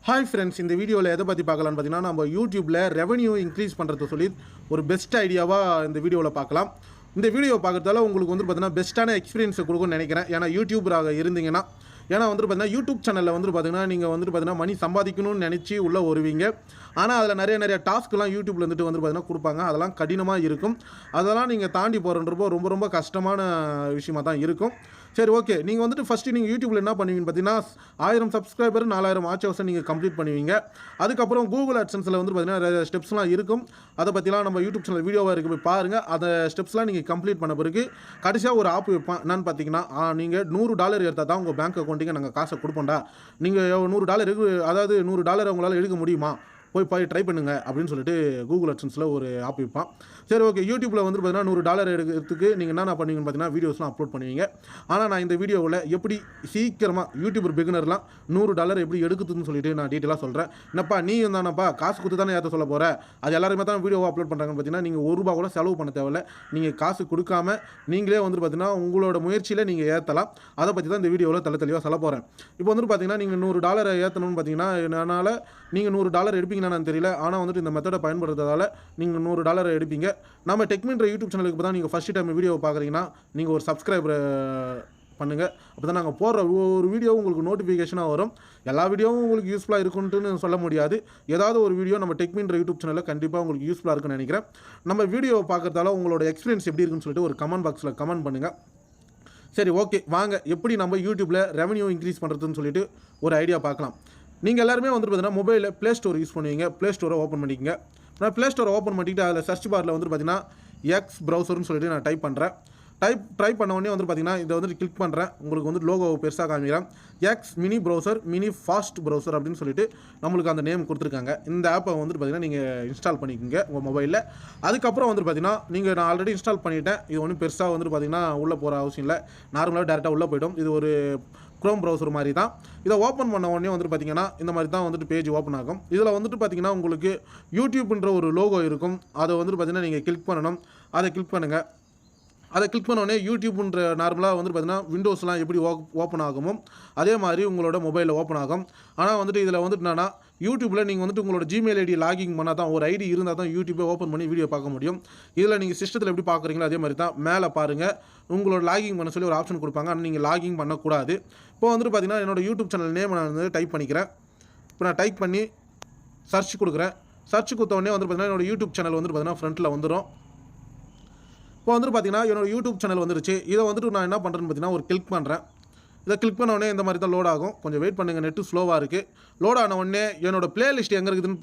Hi friends, இந்த வீடியோவில் எதை பற்றி பார்க்கலான்னு பார்த்தீங்கன்னா நம்ம யூடியூப்பில் ரெவன்யூ இன்க்ரீஸ் பண்ணுறது சொல்லி ஒரு பெஸ்ட் ஐடியாவாக இந்த வீடியோவில் பார்க்கலாம். இந்த வீடியோவை பார்க்குறதால உங்களுக்கு பார்த்தீங்கன்னா பெஸ்ட்டான எக்ஸ்பீரியன்ஸை கொடுக்கும்னு நினைக்கிறேன். ஏன்னா யூடியூபராக இருந்தீங்கன்னா பார்த்தீங்கன்னா யூடியூப் சேனலில் பார்த்தீங்கன்னா நீங்கள் பார்த்தீங்கன்னா மணி சம்பாதிக்கணும்னு நினச்சி உள்ளே வருவீங்க. ஆனால் அதில் நிறைய டாஸ்க்லாம் யூடியூப்பில் பார்த்தீங்கன்னா கொடுப்பாங்க. அதெல்லாம் கடினமாக இருக்கும். அதெல்லாம் நீங்கள் தாண்டி போகிறன்றப்போ ரொம்ப கஷ்டமான விஷயமாக தான் இருக்கும். சரி, ஓகே. நீங்கள் ஃபஸ்ட்டு நீங்கள் யூடியூப்பில் என்ன பண்ணுவீங்கன்னு பார்த்தீங்கன்னா 1000 சப்ஸ்கிரைபர் 4000 வாட்ச் ஹவர்ஸை நீங்கள் கம்ப்ளீட் பண்ணுவீங்க. அதுக்கப்புறம் கூகுள் AdSenseல் பார்த்தீங்கன்னா நிறைய ஸ்டெப்ஸ்லாம் இருக்கும். அதை பற்றிலாம் நம்ம யூடியூப் சேனல் வீடியோவாக இருக்குது, போய் பாருங்கள். அந்த ஸ்டெப்ஸ்லாம் நீங்கள் கம்ப்ளீட் பண்ண பிறகு கடைசியாக ஒரு ஆப் வைப்பேன். என்னன்னு பார்த்தீங்கன்னா நீங்கள் $100 எடுத்தால் தான் உங்கள் பேங்க் அக்கௌண்ட்டுக்கு நாங்கள் காசை கொடுப்போம்டா. நீங்கள் $100 அதாவது $100 உங்களால் எடுக்க முடியுமா, போய் ட்ரை பண்ணுங்க அப்படின்னு சொல்லிட்டு கூகுள் AdSenseல் ஒரு ஆப் வைப்பான். சரி, ஓகே. யூடியூப்பில் பார்த்தீங்கன்னா $100 எடுக்கிறதுக்கு நீங்கள் என்ன பண்ணுவீங்கன்னு பார்த்தீங்கன்னா வீடியோஸ்லாம் அப்லோட் பண்ணுவீங்க. ஆனால் நான் இந்த வீடியோவில் எப்படி சீக்கிரமாக யூடியூபர் பிகினர்லாம் $100 எப்படி எடுக்குதுன்னு சொல்லிட்டு நான் டீட்டெயிலாக சொல்கிறேன். என்னப்பா நீ தானப்பா காசு கொடுத்து தானே ஏற்ற சொல்ல போகிற, அது எல்லாருமே தான் வீடியோவை அப்லோட் பண்ணுறாங்கன்னு பார்த்தீங்கன்னா நீங்கள் ₹1 கூட செலவு பண்ண தேவையில்லை. நீங்கள் காசு கொடுக்காம நீங்களே பார்த்தீங்கன்னா உங்களோட முயற்சியில் நீங்கள் ஏற்றலாம். அதை பற்றி தான் இந்த வீடியோவில் தெளிவாக சொல்ல போகிறேன். இப்போ பார்த்தீங்கன்னா நீங்கள் $100 ஏற்றணும்னு பார்த்தீங்கன்னா என்னால் நீங்கள் $100 எடுப்பீங்கன்னு தெரியல. ஆனால் இந்த மெத்தடை பயன்படுத்துறதால நீங்கள் $100 எடுப்பீங்க. நம்ம டெக்மின்ற யூடியூப் சேனலுக்கு இப்போ தான் நீங்கள் ஃபஸ்ட்டு டைம் வீடியோவை பார்க்குறீங்கன்னா நீங்கள் ஒரு சப்ஸ்கிரைபர் பண்ணுங்கள். அப்போ தான் நாங்கள் போடுற ஒரு வீடியோ உங்களுக்கு நோட்டிஃபிகேஷனாக வரும். எல்லா வீடியோவும் உங்களுக்கு யூஸ்ஃபுல்லாக இருக்குன்ட்டுன்னு சொல்ல முடியாது. ஏதாவது ஒரு வீடியோ நம்ம டெக்மின்ற யூடியூப் சேனலில் கண்டிப்பாக உங்களுக்கு யூஸ்ஃபுல்லாக இருக்குன்னு நினைக்கிறேன். நம்ம வீடியோவை பார்க்குறதால உங்களோட எக்ஸ்பீரியன்ஸ் எப்படி இருக்குன்னு சொல்லிட்டு ஒரு கமெண்ட் பாக்ஸில் கமெண்ட் பண்ணுங்கள். சரி, ஓகே. வாங்க எப்படி நம்ம யூடியூப்பில் ரெவன்யூ இன்க்ரீஸ் பண்ணுறதுன்னு சொல்லிட்டு ஒரு ஐடியா பார்க்கலாம். நீங்கள் எல்லாருமே பார்த்தீங்கன்னா மொபைலில் ப்ளே ஸ்டோர் யூஸ் பண்ணுவீங்க. ப்ளே ஸ்டோரை ஓப்பன் பண்ணிக்கங்க. நான் ப்ளே ஸ்டோரை ஓப்பன் பண்ணிக்கிட்டு அதில் சர்ச் பாரில் பார்த்தீங்கன்னா எக்ஸ் ப்ரௌசர்னு சொல்லிட்டு நான் டைப் பண்ணுறேன். ட்ரை பண்ண உடனே பார்த்தீங்கன்னா இதை கிளிக் பண்ணுறேன். உங்களுக்கு லோகோ பெருசாக காமிக்கிறேன். X mini browser, mini fast browser அப்படின்னு சொல்லிட்டு நம்மளுக்கு அந்த நேம் கொடுத்துருக்காங்க. இந்த ஆப்பை பார்த்தீங்கன்னா நீங்கள் இன்ஸ்டால் பண்ணிக்கோங்க உங்கள் மொபைலில். அதுக்கப்புறம் பார்த்தீங்கன்னா நான் ஆல்ரெடி இன்ஸ்டால் பண்ணிவிட்டேன். இது ஒன்றும் பெருசாக பார்த்தீங்கன்னா உள்ளே போகிற அவசியம் இல்லை. நார்மலாக டேரெக்டாக உள்ளே போய்டும். இது ஒரு க்ரோம் ப்ரௌசர் மாதிரி தான். இதை ஓப்பன் பண்ண உடனே பார்த்தீங்கன்னா இந்த மாதிரி தான் பேஜ் ஓப்பன் ஆகும். இதில் பார்த்தீங்கன்னா உங்களுக்கு யூடியூப்ன்ற ஒரு லோகோ இருக்கும். அதை பார்த்தீங்கன்னா நீங்கள் கிளிக் பண்ணணும். அதை கிளிக் பண்ணுங்கள். அதை கிளிக் பண்ணோடனே யூடியூப்ன்ற நார்மலாக பார்த்தீங்கன்னா விண்டோஸ்லாம் எப்படி ஓப்பன் ஆகுமோ அதே மாதிரி உங்களோட மொபைலில் ஓப்பன் ஆகும். ஆனால் இதில் என்னன்னா யூடியூப்பில் நீங்கள் உங்களோட ஜிமெயில் ஐடி லாகிங் பண்ணால் தான், ஒரு ஐடி இருந்தால் தான் யூடியூப்பை ஓப்பன் பண்ணி வீடியோ பார்க்க முடியும். இதில் நீங்கள் சிஸ்டத்தில் எப்படி பார்க்குறீங்களோ அதே மாதிரி தான் மேலே பாருங்கள். உங்களோட லாகிங் பண்ண சொல்லி ஒரு ஆப்ஷன் கொடுப்பாங்க. ஆனால் நீங்கள் லாகிங் பண்ணக்கூடாது. இப்போ பார்த்தீங்கன்னா என்னோடய யூடியூப் சேனல் நேம் நான் டைப் பண்ணிக்கிறேன். இப்போ நான் டைப் பண்ணி சர்ச் கொடுக்குறேன். சர்ச் கொடுத்தோடனே பார்த்தீங்கன்னா என்னோடய யூடியூப் சேனல் பார்த்தீங்கன்னா ஃப்ரண்ட்டில் வந்துடும். இப்போ பார்த்தீங்கன்னா என்னோடய யூடியூப் சேனல் வந்துருச்சு. இதை நான் என்ன பண்ணுறேன்னு பார்த்தீங்கன்னா ஒரு கிளிக் பண்ணுறேன். இதை கிளிக் பண்ண உடனே இந்த மாதிரி தான் லோட் ஆகும். கொஞ்சம் வெயிட் பண்ணுங்கள், நெட்டு ஸ்லோவாக இருக்குது. லோட் ஆன உடனே என்னோடய ப்ளேலிஸ்ட் எங்கே இருக்குதுன்னு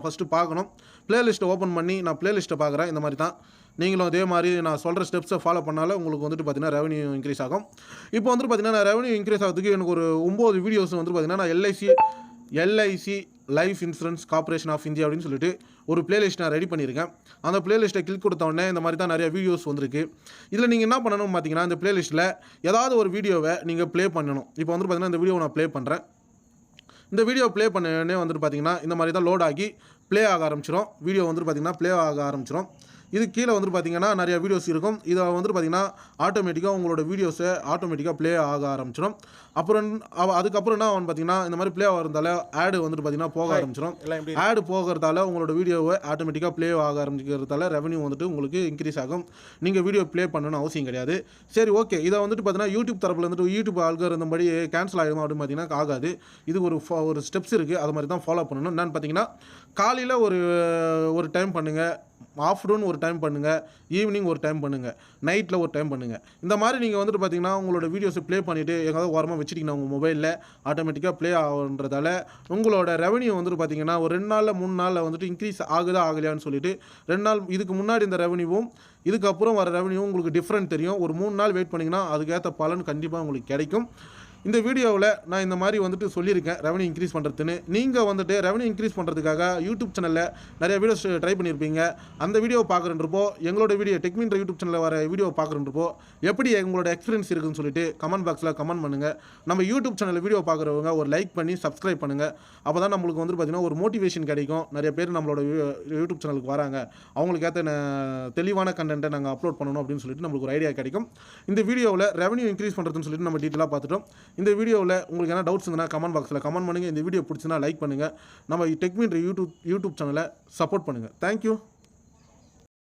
ஃபஸ்ட்டு பார்க்கணும். ப்ளேலிஸ்ட்டை ஓப்பன் பண்ணி நான் ப்ளேலிஸ்ட்டை பார்க்குறேன். இந்த மாதிரி தான் நீங்களும் அதே மாதிரி நான் சொல்கிற ஸ்டெப்ஸை ஃபாலோ பண்ணாலும் உங்களுக்கு பார்த்தீங்கன்னா ரெவன்யூ இன்க்ரீஸ் ஆகும். இப்போ பார்த்தீங்கன்னா நான் ரெவன்யூ இன்க்ரீஸ் ஆகிறதுக்கு எனக்கு ஒரு 9 வீடியோஸ் பார்த்தீங்கன்னா நான் LIC life insurance corporation of India அப்படின்னு சொல்லிட்டு ஒரு பிளேலிஸ்ட் நான் ரெடி பண்ணியிருக்கேன். அந்த பிளேலிஸ்ட்டை கிளிக் கொடுத்த உடனே இந்த மாதிரி தான் நிறைய வீடியோஸ் வந்திருக்கு. இதில் நீங்கள் என்ன பண்ணணும்னு பார்த்தீங்கன்னா இந்த பிளேலிஸ்ட்டில் ஏதாவது ஒரு வீடியோவை நீங்கள் ப்ளே பண்ணணும். இப்போ பார்த்தீங்கன்னா இந்த வீடியோவை நான் ப்ளே பண்ணுறேன். இந்த வீடியோ ப்ளே பண்ண உடனே பார்த்தீங்கன்னா இந்த மாதிரி தான் லோட் ஆகி ப்ளே ஆக ஆரம்பிச்சிடும். வீடியோ பார்த்தீங்கன்னா ப்ளே ஆக ஆரம்பிச்சிடும். இது கீழே பார்த்தீங்கன்னா நிறைய வீடியோஸ் இருக்கும். இதை பார்த்தீங்கன்னா ஆட்டோமேட்டிக்காக உங்களோட வீடியோஸை ஆட்டோமேட்டிக்காக ப்ளே ஆக ஆரம்பிச்சிடும். அப்புறம் அதுக்கப்புறம் என்ன பார்த்தீங்கன்னா இந்த மாதிரி ப்ளே ஆகிறதால ஆடு பார்த்தீங்கன்னா போக ஆரம்பிச்சிடும். ஆடு போகிறதால உங்களோட வீடியோவை ஆட்டோமேட்டிக்காக ப்ளே ஆக ஆரம்பிக்கிறதால ரெவன்யூ உங்களுக்கு இன்க்ரீஸ் ஆகும். நீங்கள் வீடியோ ப்ளே பண்ணணும்னு அவசியம் கிடையாது. சரி, ஓகே. இதை பார்த்தீங்கன்னா யூடியூப் தரப்பில் யூடியூப் ஆல்காரிதம் படி கேன்சல் ஆகிடும் அப்படின்னு பார்த்தீங்கன்னா ஆகாது. இது ஒரு ஸ்டெப்ஸ் இருக்குது. அது மாதிரி தான் ஃபாலோ பண்ணணும். என்னன்னு பார்த்தீங்கன்னா காலையில் ஒரு டைம் பண்ணுங்கள், ஆஃப்டர்நூன் ஒரு டைம் பண்ணுங்கள், ஈவினிங் ஒரு டைம் பண்ணுங்கள், நைட்டில் ஒரு டைம் பண்ணுங்கள். இந்த மாதிரி நீங்கள் பார்த்தீங்கன்னா உங்களோட வீடியோஸை ப்ளே பண்ணிவிட்டு எங்காவது ஓரமாக வச்சுட்டிங்கன்னா உங்கள் மொபைலில் ஆட்டோமேட்டிக்காக ப்ளே ஆகுன்றதால உங்களோட ரெவன்யூ பார்த்தீங்கன்னா ஒரு 2 நாளில் 3 நாளில் இன்க்ரீஸ் ஆகுதா ஆகலையான்னு சொல்லிட்டு 2 நாள் இதுக்கு முன்னாடி இந்த ரெவன்யூவும் இதுக்கப்புறம் வர ரெவன்யூவும் உங்களுக்கு டிஃப்ரெண்ட் தெரியும். ஒரு 3 நாள் வெயிட் பண்ணிங்கன்னா அதுக்கேற்ற பலன் கண்டிப்பாக உங்களுக்கு கிடைக்கும். இந்த வீடியோவில் நான் இந்த மாதிரி சொல்லியிருக்கேன் ரெவன்யூ இன்க்ரீஸ் பண்ணுறதுன்னு. நீங்கள் ரெவன்யூ இன்க்ரீஸ் பண்ணுறதுக்காக யூடியூப் சேனலில் நிறைய வீடியோஸ் ட்ரை பண்ணியிருப்பீங்க. அந்த வீடியோவை பார்க்குறன்றப்போ எங்களோட வீடியோ டெக்மின்ற யூடியூப் சேனலில் வர வீடியோவை பார்க்குறன்றப்போ எப்படி உங்களோட எக்ஸ்பீரியன்ஸ் இருக்குன்னு சொல்லிட்டு கமெண்ட் பாக்ஸில் கமெண்ட் பண்ணுங்கள். நம்ம யூடியூப் சேனலில் வீடியோ பார்க்குறவங்க ஒரு லைக் பண்ணி சப்ஸ்கிரைப் பண்ணுங்கள். அப்போ தான் நம்மளுக்கு பார்த்தீங்கன்னா ஒரு மோட்டிவேஷன் கிடைக்கும். நிறைய பேர் நம்மளோட யூடியூப் சேனலுக்கு வராங்க, அவங்களுக்கு ஏற்ற தெளிவான கண்டென்ட்டை நாங்கள் அப்லோட் பண்ணணும் அப்படின்னு சொல்லிட்டு நம்மளுக்கு ஒரு ஐடியா கிடைக்கும். இந்த வீடியோவில் ரெவன்யூ இன்க்ரீஸ் பண்ணுறதுன்னு சொல்லிட்டு நம்ம டீட்டெயிலாக பார்த்துட்டோம். இந்த வீடியோவில் உங்களுக்கு என்ன டவுட்ஸ் இருந்தால் கமெண்ட் பாக்ஸில் கமெண்ட் பண்ணுங்கள். இந்த வீடியோ பிடிச்சினா லைக் பண்ணுங்கள். நம்ம டெக்மின் யூடியூப் சேனலை சப்போர்ட் பண்ணுங்கள். தேங்க்யூ.